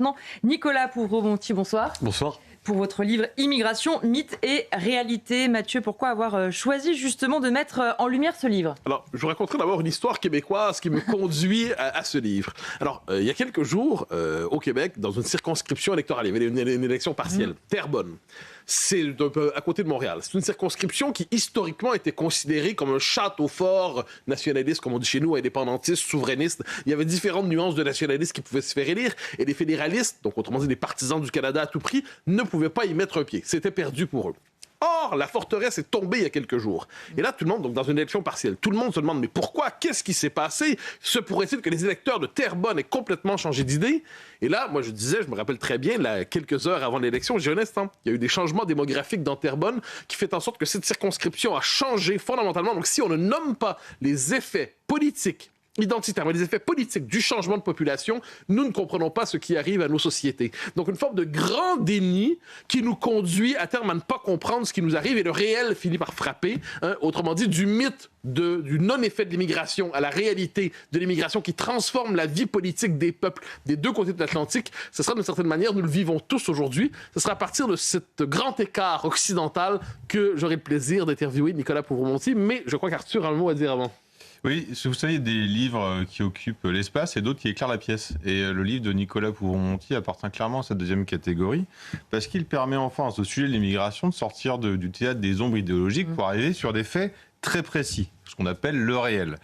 maintenant. Nicolas Pouvreau-Monti, bonsoir. Bonsoir. Pour votre livre Immigration, mythe et réalité. Mathieu, pourquoi avoir choisi justement de mettre en lumière ce livre ? Alors, je vous raconterai d'abord une histoire québécoise qui me conduit à ce livre. Alors, il y a quelques jours, au Québec, dans une circonscription électorale, il y avait une élection partielle, Terrebonne. C'est un peu à côté de Montréal. C'est une circonscription qui, historiquement, était considérée comme un château fort nationaliste, comme on dit chez nous, indépendantiste, souverainiste. Il y avait différentes nuances de nationalistes qui pouvaient se faire élire, et les fédéralistes, donc autrement dit des partisans du Canada à tout prix, ne pouvaient pas y mettre un pied. C'était perdu pour eux. Or, la forteresse est tombée il y a quelques jours. Et là, tout le monde, donc dans une élection partielle, tout le monde se demande, mais pourquoi? Qu'est-ce qui s'est passé? Se pourrait-il que les électeurs de Terrebonne aient complètement changé d'idée? Et là, moi, je me rappelle très bien, là, quelques heures avant l'élection, j'ai un instant, il y a eu des changements démographiques dans Terrebonne qui fait en sorte que cette circonscription a changé fondamentalement. Donc, si on ne nomme pas les effets politiques, identitaires, mais les effets politiques du changement de population, nous ne comprenons pas ce qui arrive à nos sociétés. Donc, une forme de grand déni qui nous conduit à terme à ne pas comprendre ce qui nous arrive et le réel finit par frapper. Autrement dit, du mythe du non-effet de l'immigration à la réalité de l'immigration qui transforme la vie politique des peuples des deux côtés de l'Atlantique, ce sera d'une certaine manière, nous le vivons tous aujourd'hui, ce sera à partir de ce grand écart occidental que j'aurai le plaisir d'interviewer Nicolas Pouvreau-Monti, mais je crois qu'Arthur a un mot à dire avant. Oui, vous savez, des livres qui occupent l'espace et d'autres qui éclairent la pièce. Et le livre de Nicolas Pouvreau-Monti appartient clairement à cette deuxième catégorie, parce qu'il permet enfin, au sujet de l'immigration, de sortir du théâtre des ombres idéologiques pour arriver sur des faits très précis, ce qu'on appelle le réel.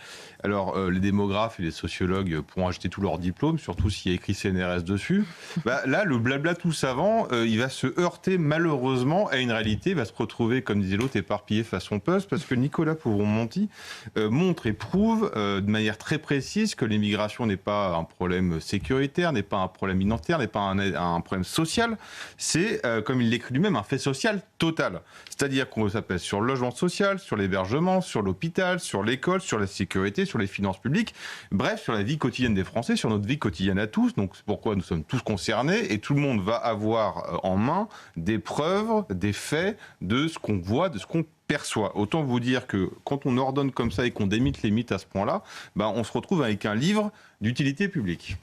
Alors, les démographes et les sociologues pourront acheter tous leurs diplômes, surtout s'il y a écrit CNRS dessus. Là, le blabla tout savant, il va se heurter malheureusement à une réalité, il va se retrouver, comme disait l'autre, éparpillé façon puzzle, parce que Nicolas Pouvreau-Monti montre et prouve de manière très précise que l'immigration n'est pas un problème sécuritaire, n'est pas un problème identitaire, n'est pas un problème social. C'est, comme il l'écrit lui-même, un fait social total. C'est-à-dire qu'on s'appelle sur le logement social, sur l'hébergement, sur l'hôpital, sur l'école, sur la sécurité, sur les finances publiques, bref, sur la vie quotidienne des Français, sur notre vie quotidienne à tous. Donc, c'est pourquoi nous sommes tous concernés et tout le monde va avoir en main des preuves, des faits de ce qu'on voit, de ce qu'on perçoit. Autant vous dire que quand on ordonne comme ça et qu'on démite les mythes à ce point-là, on se retrouve avec un livre d'utilité publique.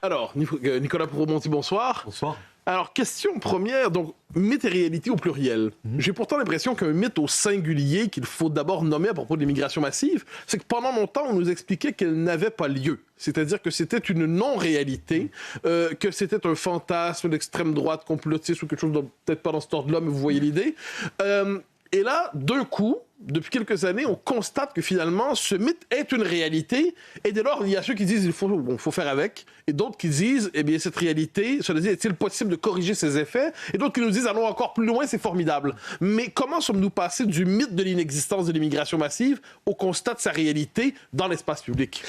Alors, Nicolas Pouvreau-Monti, bonsoir. Bonsoir. Alors, question première, donc mythe et réalité au pluriel. J'ai pourtant l'impression qu'un mythe au singulier qu'il faut d'abord nommer à propos de l'immigration massive, c'est que pendant longtemps, on nous expliquait qu'elle n'avait pas lieu. C'est-à-dire que c'était une non-réalité, que c'était un fantasme d'extrême droite complotiste ou quelque chose, peut-être pas dans cet ordre-là, mais vous voyez l'idée. Et là, d'un coup, depuis quelques années, on constate que finalement, ce mythe est une réalité. Et dès lors, il y a ceux qui disent qu'il faut faire avec. Et d'autres qui disent, eh bien, cette réalité, cela dit, est-il possible de corriger ses effets? Et d'autres qui nous disent, allons encore plus loin, c'est formidable. Mais comment sommes-nous passés du mythe de l'inexistence de l'immigration massive au constat de sa réalité dans l'espace public?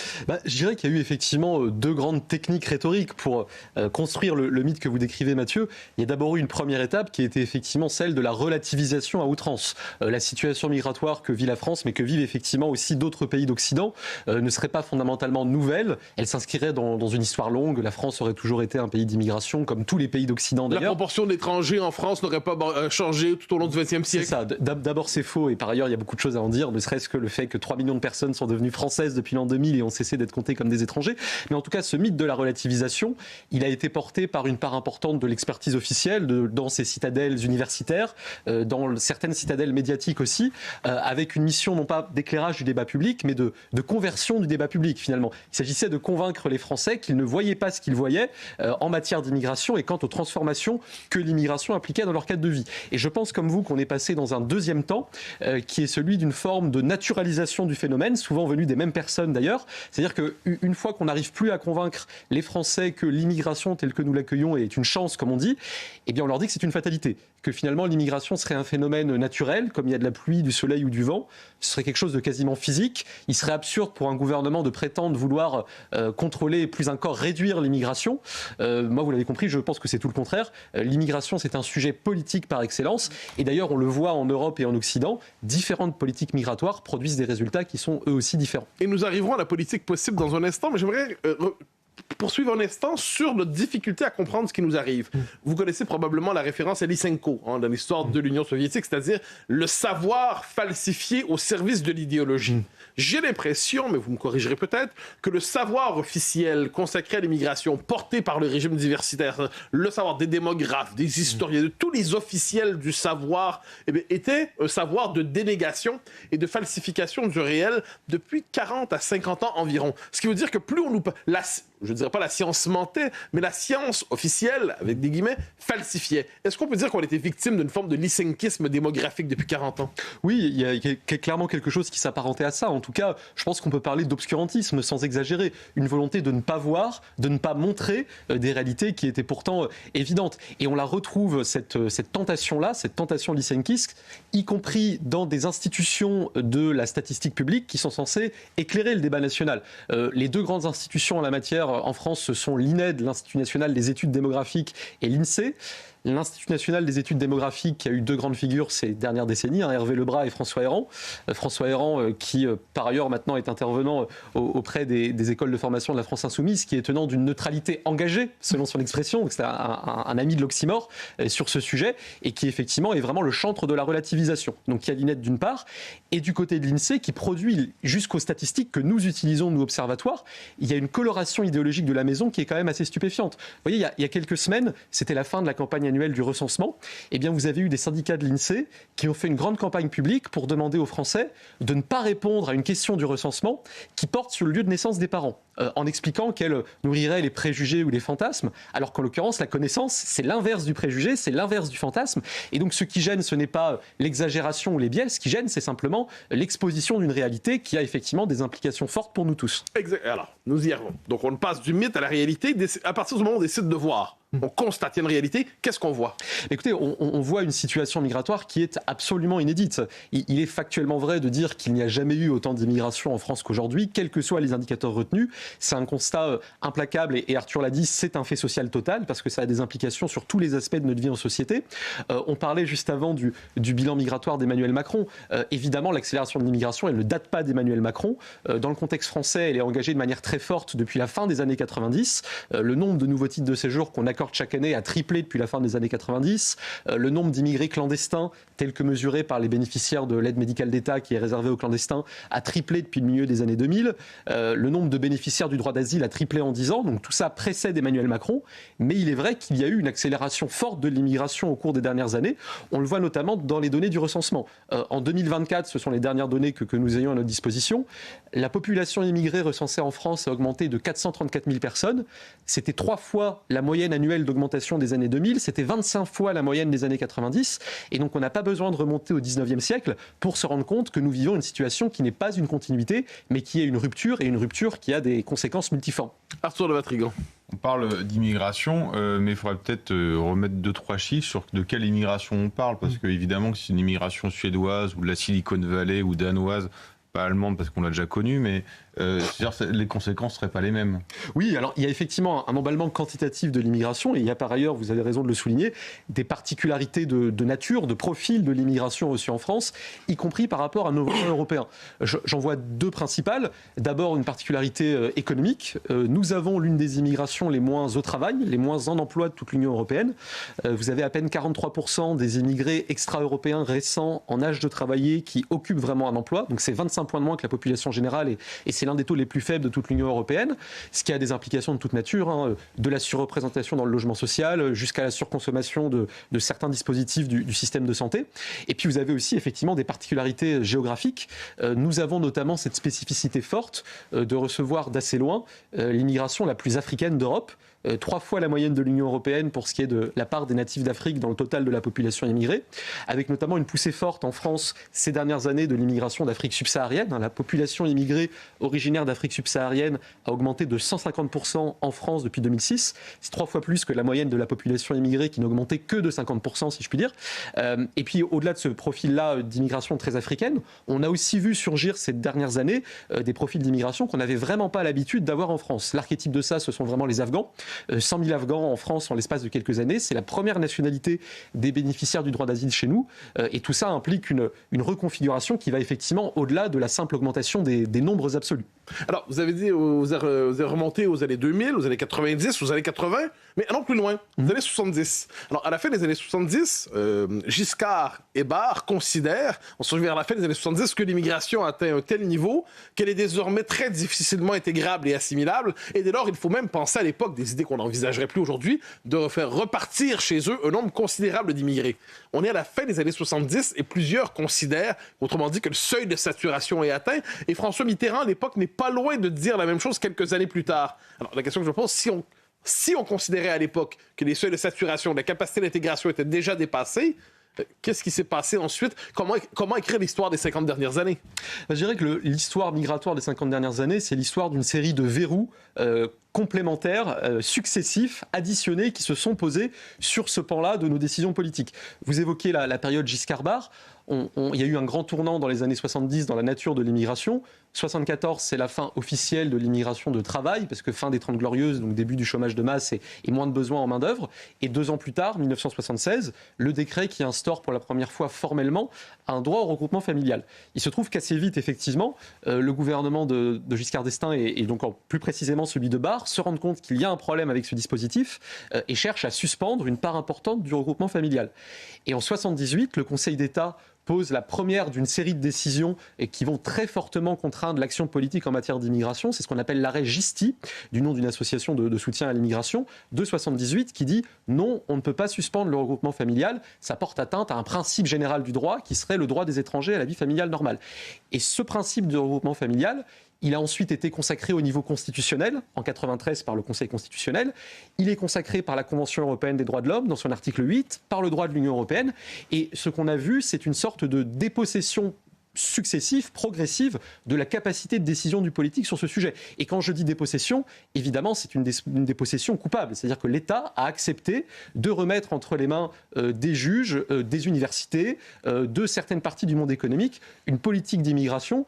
Je dirais qu'il y a eu effectivement deux grandes techniques rhétoriques pour construire le mythe que vous décrivez, Mathieu. Il y a d'abord eu une première étape qui était effectivement celle de la relativisation à outrance. La situation migratoire que vit la France, mais que vivent effectivement aussi d'autres pays d'Occident, ne serait pas fondamentalement nouvelle. Elle s'inscrirait dans une histoire longue. La France aurait toujours été un pays d'immigration, comme tous les pays d'Occident d'ailleurs. La proportion d'étrangers en France n'aurait pas changé tout au long du XXe siècle. C'est ça. D'abord, c'est faux. Et par ailleurs, il y a beaucoup de choses à en dire, ne serait-ce que le fait que 3 millions de personnes sont devenues françaises depuis l'an 2000 et ont cessé d'être comptées comme des étrangers. Mais en tout cas, ce mythe de la relativisation, il a été porté par une part importante de l'expertise officielle, dans ces citadelles universitaires, dans certaines citadelles médiatiques aussi, avec une mission non pas d'éclairage du débat public, mais de conversion du débat public finalement. Il s'agissait de convaincre les Français qu'ils ne voyaient pas ce qu'ils voyaient en matière d'immigration et quant aux transformations que l'immigration impliquait dans leur cadre de vie. Et je pense comme vous qu'on est passé dans un deuxième temps qui est celui d'une forme de naturalisation du phénomène, souvent venu des mêmes personnes d'ailleurs. C'est-à-dire qu'une fois qu'on n'arrive plus à convaincre les Français que l'immigration telle que nous l'accueillons est une chance, comme on dit, eh bien on leur dit que c'est une fatalité, que finalement l'immigration serait un phénomène naturel, comme il y a de la pluie, du soleil ou du vent, ce serait quelque chose de quasiment physique. Il serait absurde pour un gouvernement de prétendre vouloir contrôler et plus encore réduire l'immigration. Moi, vous l'avez compris, je pense que c'est tout le contraire. L'immigration, c'est un sujet politique par excellence. Et d'ailleurs, on le voit en Europe et en Occident, différentes politiques migratoires produisent des résultats qui sont eux aussi différents. Et nous arriverons à la politique possible dans un instant, mais j'aimerais poursuivre un instant sur notre difficulté à comprendre ce qui nous arrive. Vous connaissez probablement la référence à Lysenko dans l'histoire de l'Union soviétique, c'est-à-dire le savoir falsifié au service de l'idéologie. J'ai l'impression, mais vous me corrigerez peut-être, que le savoir officiel consacré à l'immigration, porté par le régime diversitaire, le savoir des démographes, des historiens, de tous les officiels du savoir, était un savoir de dénégation et de falsification du réel depuis 40 à 50 ans environ. Ce qui veut dire que plus on nous... je ne dirais pas la science mentait, mais la science officielle, avec des guillemets, falsifiait. Est-ce qu'on peut dire qu'on était victime d'une forme de lysenkisme démographique depuis 40 ans? Oui, il y a clairement quelque chose qui s'apparentait à ça. En tout cas, je pense qu'on peut parler d'obscurantisme sans exagérer. Une volonté de ne pas voir, de ne pas montrer des réalités qui étaient pourtant évidentes. Et on la retrouve, cette tentation-là, cette tentation lysenkiste, y compris dans des institutions de la statistique publique qui sont censées éclairer le débat national. Les deux grandes institutions en la matière en France, ce sont l'INED, l'Institut national des études démographiques, et l'INSEE. L'Institut national des études démographiques qui a eu deux grandes figures ces dernières décennies, Hervé Lebras et François Héran. François Héran qui, par ailleurs, maintenant est intervenant auprès des écoles de formation de la France Insoumise, qui est tenant d'une neutralité engagée, selon son expression. Donc c'est un ami de l'oxymore sur ce sujet, et qui, effectivement, est vraiment le chantre de la relativisation. Donc il y a l'INED d'une part, et du côté de l'INSEE, qui produit jusqu'aux statistiques que nous utilisons, nous, observatoires, il y a une coloration idéologique de la maison qui est quand même assez stupéfiante. Vous voyez, il y a quelques semaines, c'était la fin de la campagne annuelle du recensement, eh bien vous avez eu des syndicats de l'INSEE qui ont fait une grande campagne publique pour demander aux Français de ne pas répondre à une question du recensement qui porte sur le lieu de naissance des parents, en expliquant qu'elle nourrirait les préjugés ou les fantasmes, alors qu'en l'occurrence la connaissance c'est l'inverse du préjugé, c'est l'inverse du fantasme, et donc ce qui gêne ce n'est pas l'exagération ou les biais, ce qui gêne c'est simplement l'exposition d'une réalité qui a effectivement des implications fortes pour nous tous. Exact. Alors, nous y arrivons. Donc on passe du mythe à la réalité à partir du moment où on décide de voir. On constate une réalité, qu'est-ce qu'on voit? Écoutez, on voit une situation migratoire qui est absolument inédite. Il est factuellement vrai de dire qu'il n'y a jamais eu autant d'immigration en France qu'aujourd'hui, quels que soient les indicateurs retenus. C'est un constat implacable et Arthur l'a dit, c'est un fait social total parce que ça a des implications sur tous les aspects de notre vie en société. On parlait juste avant du bilan migratoire d'Emmanuel Macron. Évidemment, l'accélération de l'immigration, elle ne date pas d'Emmanuel Macron. Dans le contexte français, elle est engagée de manière très forte depuis la fin des années 90. Le nombre de nouveaux titres de séjour qu'on accorde chaque année a triplé depuis la fin des années 90. Le nombre d'immigrés clandestins, tel que mesuré par les bénéficiaires de l'aide médicale d'État qui est réservée aux clandestins, a triplé depuis le milieu des années 2000. Le nombre de bénéficiaires du droit d'asile a triplé en 10 ans. Donc tout ça précède Emmanuel Macron. Mais il est vrai qu'il y a eu une accélération forte de l'immigration au cours des dernières années. On le voit notamment dans les données du recensement. En 2024, ce sont les dernières données que nous ayons à notre disposition. La population immigrée recensée en France a augmenté de 434 000 personnes. C'était 3 fois la moyenne annuelle d'augmentation des années 2000, c'était 25 fois la moyenne des années 90, et donc on n'a pas besoin de remonter au 19e siècle pour se rendre compte que nous vivons une situation qui n'est pas une continuité, mais qui est une rupture, et une rupture qui a des conséquences multiformes. Arthur de Vatrigan. On parle d'immigration, mais il faudrait peut-être remettre 2-3 chiffres sur de quelle immigration on parle, parce qu'évidemment que c'est une immigration suédoise, ou de la Silicon Valley, ou danoise, pas allemande parce qu'on l'a déjà connue, mais les conséquences ne seraient pas les mêmes. Oui, alors il y a effectivement un emballement quantitatif de l'immigration, et il y a par ailleurs, vous avez raison de le souligner, des particularités de nature, de profil de l'immigration reçue en France, y compris par rapport à nos voisins européens. J'en vois deux principales. D'abord, une particularité économique. Nous avons l'une des immigrations les moins au travail, les moins en emploi de toute l'Union européenne. Vous avez à peine 43% des immigrés extra-européens récents en âge de travailler qui occupent vraiment un emploi, donc c'est 25 points de moins que la population générale, et c'est l'un des taux les plus faibles de toute l'Union européenne, ce qui a des implications de toute nature, de la surreprésentation dans le logement social jusqu'à la surconsommation de certains dispositifs du système de santé. Et puis vous avez aussi effectivement des particularités géographiques. Nous avons notamment cette spécificité forte de recevoir d'assez loin l'immigration la plus africaine d'Europe. 3 fois la moyenne de l'Union européenne pour ce qui est de la part des natifs d'Afrique dans le total de la population immigrée, avec notamment une poussée forte en France ces dernières années de l'immigration d'Afrique subsaharienne. La population immigrée originaire d'Afrique subsaharienne a augmenté de 150% en France depuis 2006. C'est 3 fois plus que la moyenne de la population immigrée qui n'a augmenté que de 50%, si je puis dire. Et puis au-delà de ce profil-là d'immigration très africaine, on a aussi vu surgir ces dernières années des profils d'immigration qu'on n'avait vraiment pas l'habitude d'avoir en France. L'archétype de ça, ce sont vraiment les Afghans. 100 000 Afghans en France en l'espace de quelques années. C'est la première nationalité des bénéficiaires du droit d'asile chez nous. Et tout ça implique une reconfiguration qui va effectivement au-delà de la simple augmentation des nombres absolus. Alors, vous avez dit, vous avez remonté aux années 2000, aux années 90, aux années 80, mais allons plus loin, aux années 70. Alors, à la fin des années 70, Giscard et Barre considèrent, on se souvient vers la fin des années 70, que l'immigration a atteint un tel niveau qu'elle est désormais très difficilement intégrable et assimilable, et dès lors, il faut même penser à l'époque des idées qu'on n'envisagerait plus aujourd'hui, de faire repartir chez eux un nombre considérable d'immigrés. On est à la fin des années 70 et plusieurs considèrent, autrement dit, que le seuil de saturation est atteint, et François Mitterrand, à l'époque, n'est pas loin de dire la même chose quelques années plus tard. Alors, la question que je pose, si on considérait à l'époque que les seuils de saturation, la capacité d'intégration étaient déjà dépassés, qu'est-ce qui s'est passé ensuite? Comment écrire l'histoire des 50 dernières années? Je dirais que l'histoire migratoire des 50 dernières années, c'est l'histoire d'une série de verrous complémentaires, successifs, additionnés, qui se sont posés sur ce pan-là de nos décisions politiques. Vous évoquez la période Giscard-Barre. Il y a eu un grand tournant dans les années 70 dans la nature de l'immigration. 74, c'est la fin officielle de l'immigration de travail, parce que fin des 30 Glorieuses, donc début du chômage de masse et moins de besoins en main-d'œuvre. Et 2 ans plus tard, 1976, le décret qui instaure pour la première fois formellement un droit au regroupement familial. Il se trouve qu'assez vite, effectivement, le gouvernement de Giscard d'Estaing et donc plus précisément celui de Barre se rendent compte qu'il y a un problème avec ce dispositif et cherchent à suspendre une part importante du regroupement familial. Et en 78, le Conseil d'État pose la première d'une série de décisions et qui vont très fortement contraindre l'action politique en matière d'immigration. C'est ce qu'on appelle l'arrêt Gisti, du nom d'une association de soutien à l'immigration, de 78, qui dit non, on ne peut pas suspendre le regroupement familial, ça porte atteinte à un principe général du droit qui serait le droit des étrangers à la vie familiale normale. Et ce principe de regroupement familial, il a ensuite été consacré au niveau constitutionnel, en 93 par le Conseil constitutionnel. Il est consacré par la Convention européenne des droits de l'homme, dans son article 8, par le droit de l'Union européenne. Et ce qu'on a vu, c'est une sorte de dépossession successive, progressive, de la capacité de décision du politique sur ce sujet. Et quand je dis dépossession, évidemment, c'est une dépossession coupable. C'est-à-dire que l'État a accepté de remettre entre les mains des juges, des universités, de certaines parties du monde économique, une politique d'immigration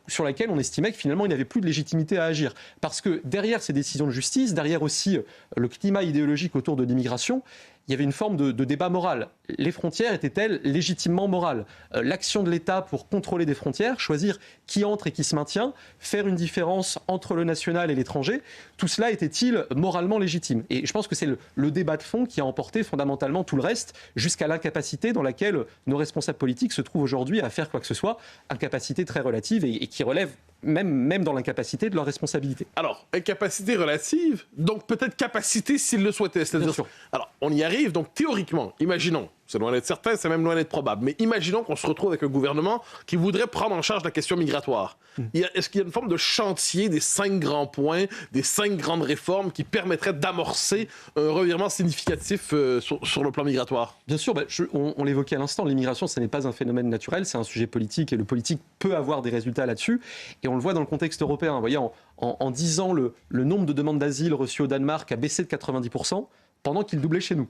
sur laquelle on estimait que finalement, il n'y avait plus de légitimité à agir. Parce que derrière ces décisions de justice, derrière aussi le climat idéologique autour de l'immigration, il y avait une forme de débat moral. Les frontières étaient-elles légitimement morales? L'action de l'État pour contrôler des frontières, choisir qui entre et qui se maintient, faire une différence entre le national et l'étranger, tout cela était-il moralement légitime? Et je pense que c'est le débat de fond qui a emporté fondamentalement tout le reste, jusqu'à l'incapacité dans laquelle nos responsables politiques se trouvent aujourd'hui à faire quoi que ce soit, incapacité très relative et qui relève même dans l'incapacité de leur responsabilité. Alors, incapacité relative, donc peut-être capacité s'ils le souhaitaient. Bien sûr. Alors, on y arrive, donc théoriquement, imaginons, c'est loin d'être certain, c'est même loin d'être probable, mais imaginons qu'on se retrouve avec un gouvernement qui voudrait prendre en charge la question migratoire. Est-ce qu'il y a une forme de chantier des 5 grands points, des 5 grandes réformes qui permettraient d'amorcer un revirement significatif sur le plan migratoire? Bien sûr, on l'évoquait à l'instant, l'immigration, ce n'est pas un phénomène naturel, c'est un sujet politique et le politique peut avoir des résultats là-dessus. Et on le voit dans le contexte européen. Vous voyez, en 10 ans, le nombre de demandes d'asile reçues au Danemark a baissé de 90%. Pendant qu'il doublait chez nous.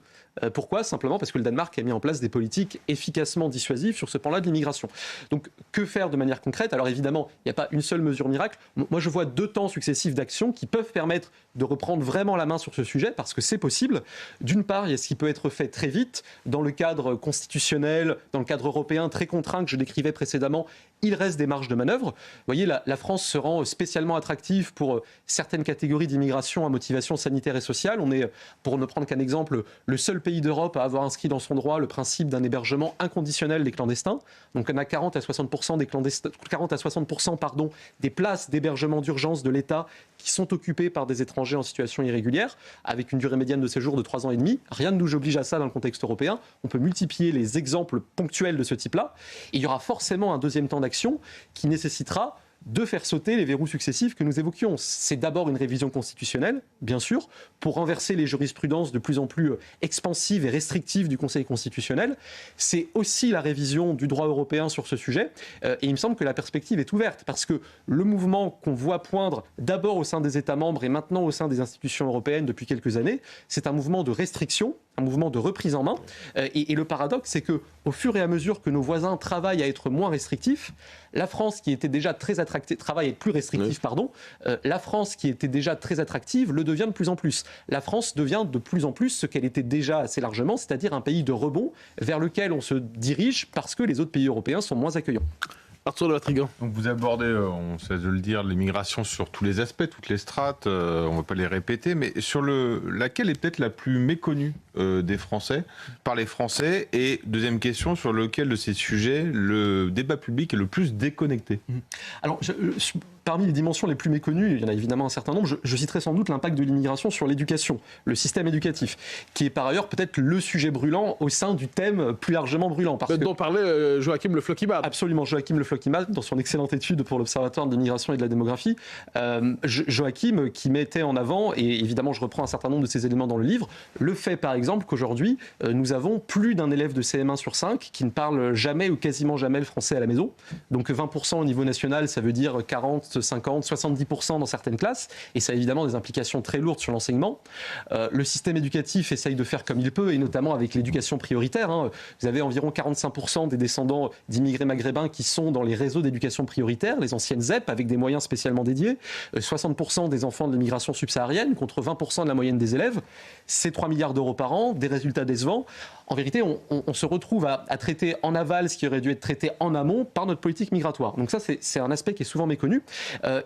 Pourquoi? Simplement parce que le Danemark a mis en place des politiques efficacement dissuasives sur ce plan-là de l'immigration. Donc, que faire de manière concrète? Alors évidemment, il n'y a pas une seule mesure miracle. Moi, je vois 2 temps successifs d'action qui peuvent permettre de reprendre vraiment la main sur ce sujet, parce que c'est possible. D'une part, il y a ce qui peut être fait très vite, dans le cadre constitutionnel, dans le cadre européen très contraint que je décrivais précédemment. Il reste des marges de manœuvre. Vous voyez, la France se rend spécialement attractive pour certaines catégories d'immigration à motivation sanitaire et sociale. On est, pour ne prendre qu'un exemple, le seul pays d'Europe à avoir inscrit dans son droit le principe d'un hébergement inconditionnel des clandestins. Donc on a 40 à 60% des places d'hébergement d'urgence de l'État qui sont occupées par des étrangers en situation irrégulière, avec une durée médiane de séjour de 3 ans et demi. Rien ne nous oblige à ça dans le contexte européen. On peut multiplier les exemples ponctuels de ce type-là. Et il y aura forcément un deuxième temps d'action qui nécessitera de faire sauter les verrous successifs que nous évoquions. C'est d'abord une révision constitutionnelle, bien sûr, pour renverser les jurisprudences de plus en plus expansives et restrictives du Conseil constitutionnel. C'est aussi la révision du droit européen sur ce sujet. Et il me semble que la perspective est ouverte, parce que le mouvement qu'on voit poindre d'abord au sein des États membres et maintenant au sein des institutions européennes depuis quelques années, c'est un mouvement de restriction, un mouvement de reprise en main. Et le paradoxe, c'est qu'au fur et à mesure que nos voisins travaillent à être moins restrictifs, la France, qui était déjà très attractive, travaille à être plus restrictive, la France, qui était déjà très attractive, le devient de plus en plus. La France devient de plus en plus ce qu'elle était déjà assez largement, c'est-à-dire un pays de rebond vers lequel on se dirige parce que les autres pays européens sont moins accueillants. Arthur de Vatrigan. Donc vous abordez, on sait de le dire, l'immigration sur tous les aspects, toutes les strates, on ne va pas les répéter, mais sur laquelle est peut-être la plus méconnue des Français, par les Français, et deuxième question, sur lequel de ces sujets le débat public est le plus déconnecté. Alors, parmi les dimensions les plus méconnues, il y en a évidemment un certain nombre, je citerai sans doute l'impact de l'immigration sur l'éducation, le système éducatif, qui est par ailleurs peut-être le sujet brûlant au sein du thème plus largement brûlant. Dont parlait Joachim Le Floch-Imad. Absolument, Joachim Le Floch-Imad, dans son excellente étude pour l'Observatoire de l'immigration et de la démographie. Joachim qui mettait en avant, et évidemment je reprends un certain nombre de ces éléments dans le livre, le fait par exemple qu'aujourd'hui nous avons plus d'un élève de CM1 sur 5 qui ne parle jamais ou quasiment jamais le français à la maison. Donc 20% au niveau national, ça veut dire 40, 50, 70% dans certaines classes, et ça a évidemment des implications très lourdes sur l'enseignement. Le système éducatif essaye de faire comme il peut, et notamment avec l'éducation prioritaire. Vous avez environ 45% des descendants d'immigrés maghrébins qui sont dans les réseaux d'éducation prioritaire, les anciennes ZEP, avec des moyens spécialement dédiés. 60% des enfants de l'immigration subsaharienne, contre 20% de la moyenne des élèves. C'est 3 milliards d'euros par an, des résultats décevants. En vérité, on se retrouve à traiter en aval ce qui aurait dû être traité en amont par notre politique migratoire. Donc ça, c'est un aspect qui est souvent méconnu.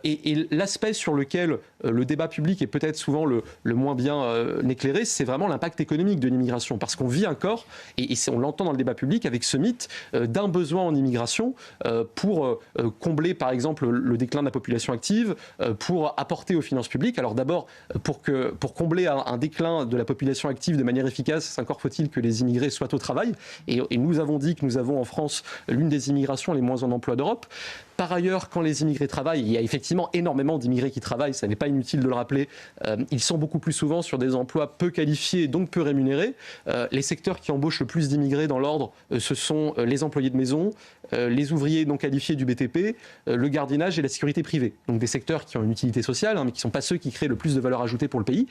Et l'aspect sur lequel le débat public est peut-être souvent le moins bien éclairé, c'est vraiment l'impact économique de l'immigration. Parce qu'on vit encore, et on l'entend dans le débat public, avec ce mythe d'un besoin en immigration pour combler, par exemple, le déclin de la population active, pour apporter aux finances publiques. Alors d'abord, pour combler un déclin de la population active de manière efficace, encore faut-il que les immigrés soient au travail. Et nous avons dit que nous avons en France l'une des immigrations les moins en emploi d'Europe. Par ailleurs, quand les immigrés travaillent, il y a effectivement énormément d'immigrés qui travaillent, ça n'est pas inutile de le rappeler, ils sont beaucoup plus souvent sur des emplois peu qualifiés et donc peu rémunérés. Les secteurs qui embauchent le plus d'immigrés dans l'ordre, ce sont les employés de maison, les ouvriers non qualifiés du BTP, le gardiennage et la sécurité privée. Donc des secteurs qui ont une utilité sociale, mais qui ne sont pas ceux qui créent le plus de valeur ajoutée pour le pays.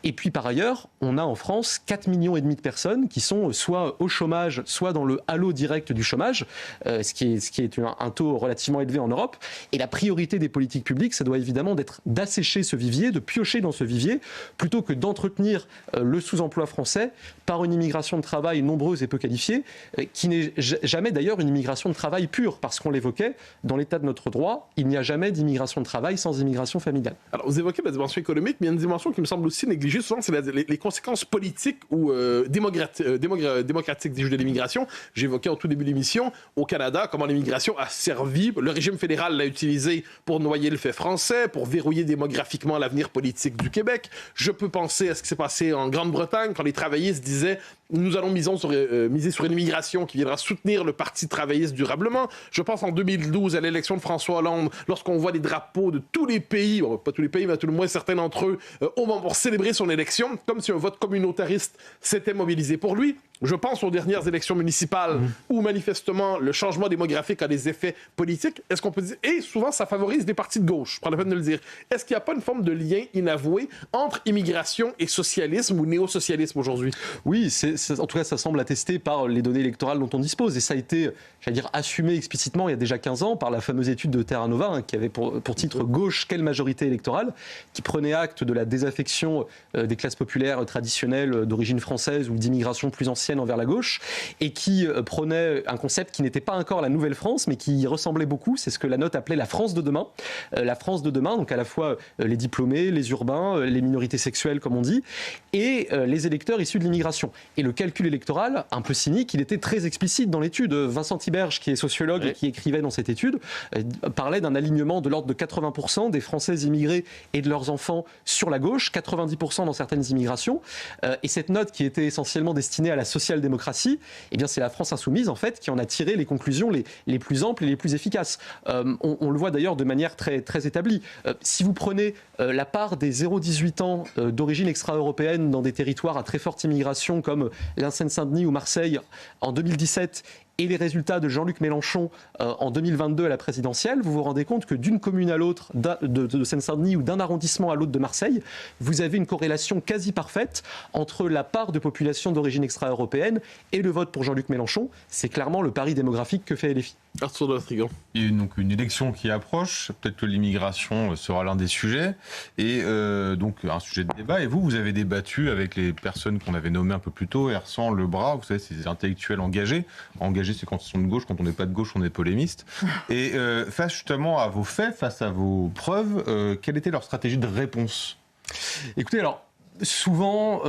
Et puis par ailleurs, on a en France 4,5 millions de personnes qui sont soit au chômage, soit dans le halo direct du chômage, ce qui est un taux relativement élevé en Europe. Et la priorité des politiques publiques, ça doit évidemment être d'assécher ce vivier, de piocher dans ce vivier, plutôt que d'entretenir le sous-emploi français par une immigration de travail nombreuse et peu qualifiée, qui n'est jamais d'ailleurs une immigration de travail pure, parce qu'on l'évoquait, dans l'état de notre droit, il n'y a jamais d'immigration de travail sans immigration familiale. Alors, vous évoquez la dimension économique, mais il y a une dimension qui me semble aussi négligée souvent, c'est les conséquences politiques ou démocratiques de l'immigration. J'évoquais en tout début de l'émission, au Canada, comment l'immigration a servi, le régime fédéral l'a utilisé pour noyer le fait français, pour verrouiller démographiquement l'avenir politique du Québec. Je peux penser à ce qui s'est passé en Grande-Bretagne, quand les travaillistes disaient nous allons miser sur une immigration qui viendra soutenir le Parti travailliste durablement. Je pense en 2012 à l'élection de François Hollande, lorsqu'on voit les drapeaux de tous les pays, bon, pas tous les pays, mais à tout le moins certains d'entre eux, au moment pour célébrer son élection, comme si un vote communautariste s'était mobilisé pour lui. Je pense aux dernières élections municipales où manifestement le changement démographique a des effets politiques. Est-ce qu'on peut dire... Et souvent ça favorise des partis de gauche, je prends la peine de le dire. Est-ce qu'il n'y a pas une forme de lien inavoué entre immigration et socialisme ou néo-socialisme aujourd'hui? Oui, en tout cas ça semble attesté par les données électorales dont on dispose. Et ça a été, assumé explicitement il y a déjà 15 ans par la fameuse étude de Terra Nova, qui avait pour titre « Gauche, quelle majorité électorale ?», qui prenait acte de la désaffection des classes populaires traditionnelles d'origine française ou d'immigration plus ancienne envers la gauche, et qui prenait un concept qui n'était pas encore la nouvelle France, mais qui y ressemblait beaucoup. C'est ce que la note appelait la France de demain. La France de demain, donc à la fois les diplômés, les urbains, les minorités sexuelles, comme on dit, et les électeurs issus de l'immigration. Et le calcul électoral, un peu cynique, il était très explicite dans l'étude. Vincent Tiberge, qui est sociologue et qui écrivait dans cette étude, parlait d'un alignement de l'ordre de 80% des Français immigrés et de leurs enfants sur la gauche, 90% dans certaines immigrations. Et cette note, qui était essentiellement destinée à la social-démocratie, eh bien c'est la France insoumise en fait qui en a tiré les conclusions les plus amples et les plus efficaces. On le voit d'ailleurs de manière très, très établie. Si vous prenez la part des 0-18 ans d'origine extra-européenne dans des territoires à très forte immigration comme la Seine-Saint-Denis ou Marseille en 2017 et les résultats de Jean-Luc Mélenchon en 2022 à la présidentielle, vous vous rendez compte que d'une commune à l'autre de Seine-Saint-Denis ou d'un arrondissement à l'autre de Marseille, vous avez une corrélation quasi parfaite entre la part de population d'origine extra-européenne et le vote pour Jean-Luc Mélenchon. C'est clairement le pari démographique que fait LFI. Arthur de Vatrigan. Il y a donc une élection qui approche, peut-être que l'immigration sera l'un des sujets, et donc un sujet de débat. Et vous avez débattu avec les personnes qu'on avait nommées un peu plus tôt, Hersant, Lebras, vous savez, ces intellectuels engagés engagé, c'est quand on est de gauche. Quand on n'est pas de gauche, on est polémiste. Et face justement à vos faits, face à vos preuves, quelle était leur stratégie de réponse ? Écoutez, alors, souvent,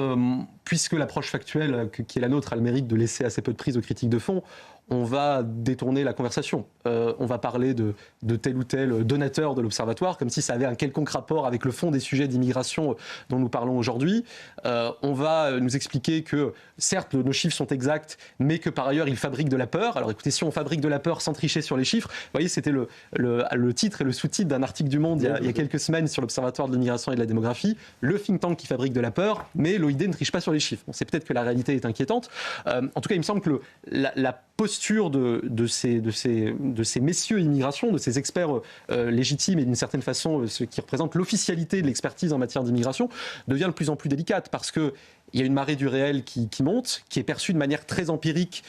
puisque l'approche factuelle qui est la nôtre a le mérite de laisser assez peu de prise aux critiques de fond, on va détourner la conversation. On va parler de tel ou tel donateur de l'Observatoire, comme si ça avait un quelconque rapport avec le fond des sujets d'immigration dont nous parlons aujourd'hui. On va nous expliquer que, certes, nos chiffres sont exacts, mais que par ailleurs, ils fabriquent de la peur. Alors écoutez, si on fabrique de la peur sans tricher sur les chiffres, vous voyez, c'était le titre et le sous-titre d'un article du Monde il y a quelques semaines sur l'Observatoire de l'immigration et de la démographie. Le think tank qui fabrique de la peur, mais l'OID ne triche pas sur les chiffres. Bon, c'est peut-être que la réalité est inquiétante. En tout cas, il me semble que la posture de ces messieurs immigration, de ces experts légitimes et d'une certaine façon ceux qui représentent l'officialité de l'expertise en matière d'immigration, devient de plus en plus délicate parce que il y a une marée du réel qui monte, qui est perçue de manière très empirique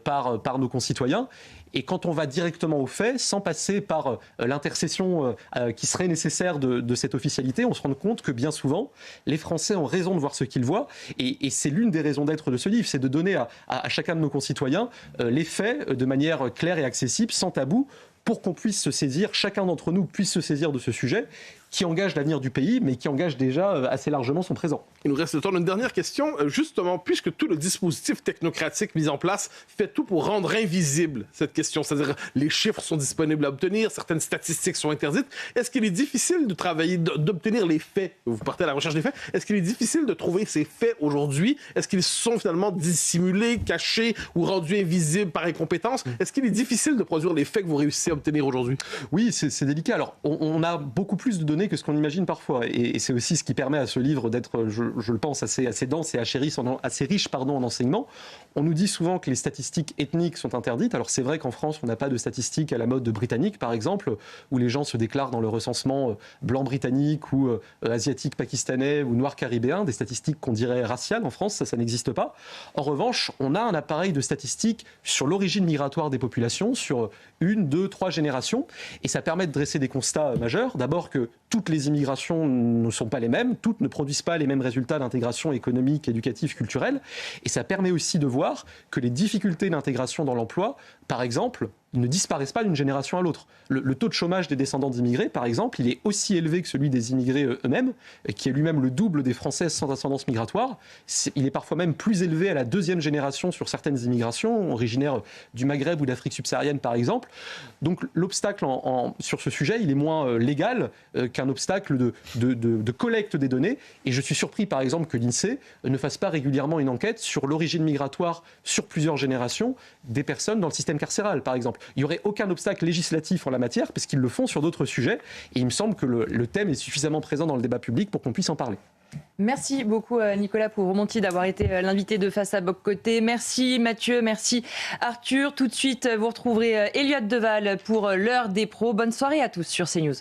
par nos concitoyens. Et quand on va directement aux faits, sans passer par l'intercession qui serait nécessaire de cette officialité, on se rend compte que bien souvent, les Français ont raison de voir ce qu'ils voient. Et c'est l'une des raisons d'être de ce livre, c'est de donner à chacun de nos concitoyens les faits de manière claire et accessible, sans tabou, pour qu'on puisse se saisir, chacun d'entre nous puisse se saisir de ce sujet qui engage l'avenir du pays, mais qui engage déjà assez largement son présent. Il nous reste le temps d'une dernière question. Justement, puisque tout le dispositif technocratique mis en place fait tout pour rendre invisible cette question, c'est-à-dire les chiffres sont disponibles à obtenir, certaines statistiques sont interdites, est-ce qu'il est difficile de travailler, d'obtenir les faits? Vous partez à la recherche des faits. Est-ce qu'il est difficile de trouver ces faits aujourd'hui? Est-ce qu'ils sont finalement dissimulés, cachés ou rendus invisibles par incompétence? Est-ce qu'il est difficile de produire les faits que vous réussissez à obtenir aujourd'hui? Oui, c'est délicat. Alors, on a beaucoup plus de données que ce qu'on imagine parfois. Et c'est aussi ce qui permet à ce livre d'être, je le pense, assez dense et assez riche en enseignement. On nous dit souvent que les statistiques ethniques sont interdites. Alors c'est vrai qu'en France, on n'a pas de statistiques à la mode britannique, par exemple, où les gens se déclarent dans le recensement blanc britannique ou asiatique pakistanais ou noir caribéen, des statistiques qu'on dirait raciales en France, ça n'existe pas. En revanche, on a un appareil de statistiques sur l'origine migratoire des populations, sur 1, 2, 3 générations, et ça permet de dresser des constats majeurs. D'abord que toutes les immigrations ne sont pas les mêmes, toutes ne produisent pas les mêmes résultats d'intégration économique, éducative, culturelle, et ça permet aussi de voir que les difficultés d'intégration dans l'emploi, par exemple, ne disparaissent pas d'une génération à l'autre. Le taux de chômage des descendants d'immigrés, par exemple, il est aussi élevé que celui des immigrés eux-mêmes, qui est lui-même le double des Français sans ascendance migratoire. Il est parfois même plus élevé à la deuxième génération sur certaines immigrations, originaires du Maghreb ou d'Afrique subsaharienne, par exemple. Donc l'obstacle sur ce sujet, il est moins légal qu'un obstacle de collecte des données. Et je suis surpris, par exemple, que l'INSEE ne fasse pas régulièrement une enquête sur l'origine migratoire sur plusieurs générations des personnes dans le système carcéral, par exemple. Il n'y aurait aucun obstacle législatif en la matière, parce qu'ils le font sur d'autres sujets. Et il me semble que le thème est suffisamment présent dans le débat public pour qu'on puisse en parler. Merci beaucoup Nicolas Pouvremonti d'avoir été l'invité de Face à Boc-Côté. Merci Mathieu, merci Arthur. Tout de suite, vous retrouverez Elliott Deval pour l'heure des pros. Bonne soirée à tous sur CNews.